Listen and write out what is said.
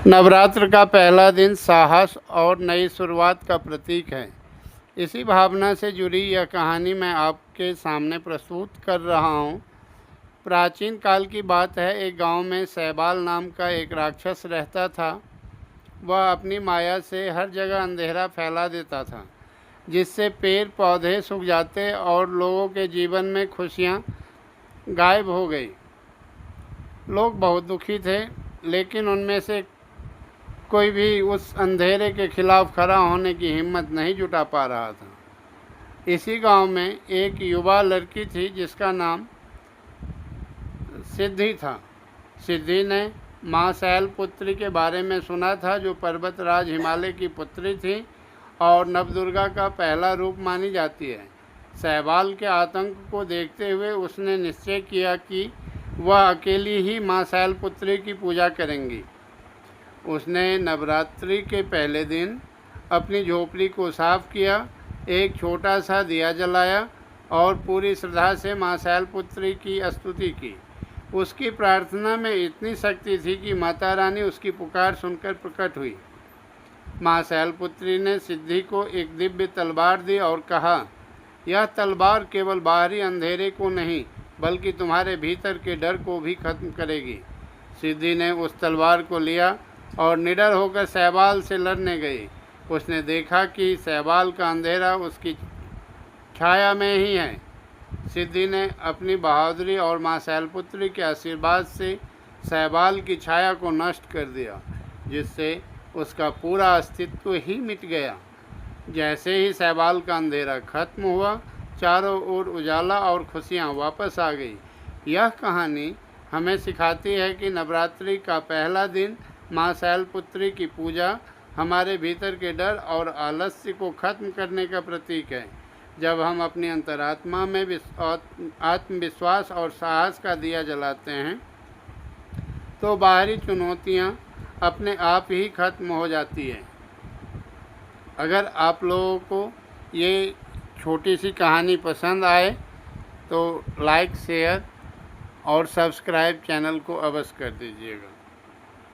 नवरात्र का पहला दिन साहस और नई शुरुआत का प्रतीक है। इसी भावना से जुड़ी यह कहानी मैं आपके सामने प्रस्तुत कर रहा हूँ। प्राचीन काल की बात है। एक गांव में सैबाल नाम का एक राक्षस रहता था। वह अपनी माया से हर जगह अंधेरा फैला देता था, जिससे पेड़ पौधे सूख जाते और लोगों के जीवन में खुशियाँ गायब हो गई। लोग बहुत दुखी थे, लेकिन उनमें से कोई भी उस अंधेरे के खिलाफ खड़ा होने की हिम्मत नहीं जुटा पा रहा था। इसी गांव में एक युवा लड़की थी जिसका नाम सिद्धि था। सिद्धि ने माँ शैलपुत्री के बारे में सुना था, जो पर्वतराज हिमालय की पुत्री थी और नवदुर्गा का पहला रूप मानी जाती है। सैबाल के आतंक को देखते हुए उसने निश्चय किया कि वह अकेली ही माँ शैलपुत्री की पूजा करेंगी। उसने नवरात्रि के पहले दिन अपनी झोपड़ी को साफ किया, एक छोटा सा दिया जलाया और पूरी श्रद्धा से माँ शैलपुत्री की स्तुति की। उसकी प्रार्थना में इतनी शक्ति थी कि माता रानी उसकी पुकार सुनकर प्रकट हुई। माँ शैलपुत्री ने सिद्धि को एक दिव्य तलवार दी और कहा, यह तलवार केवल बाहरी अंधेरे को नहीं, बल्कि तुम्हारे भीतर के डर को भी खत्म करेगी। सिद्धि ने उस तलवार को लिया और निडर होकर सैबाल से लड़ने गई। उसने देखा कि सैबाल का अंधेरा उसकी छाया में ही है। सिद्धि ने अपनी बहादुरी और माँ शैलपुत्री के आशीर्वाद से सैबाल की छाया को नष्ट कर दिया, जिससे उसका पूरा अस्तित्व ही मिट गया। जैसे ही सैबाल का अंधेरा खत्म हुआ, चारों ओर उजाला और खुशियाँ वापस आ गई। यह कहानी हमें सिखाती है कि नवरात्रि का पहला दिन माँ शैलपुत्री की पूजा हमारे भीतर के डर और आलस्य को खत्म करने का प्रतीक है। जब हम अपनी अंतरात्मा में आत्मविश्वास और साहस का दिया जलाते हैं, तो बाहरी चुनौतियाँ अपने आप ही खत्म हो जाती हैं। अगर आप लोगों को ये छोटी सी कहानी पसंद आए तो लाइक, शेयर और सब्सक्राइब चैनल को अवश्य कर दीजिएगा।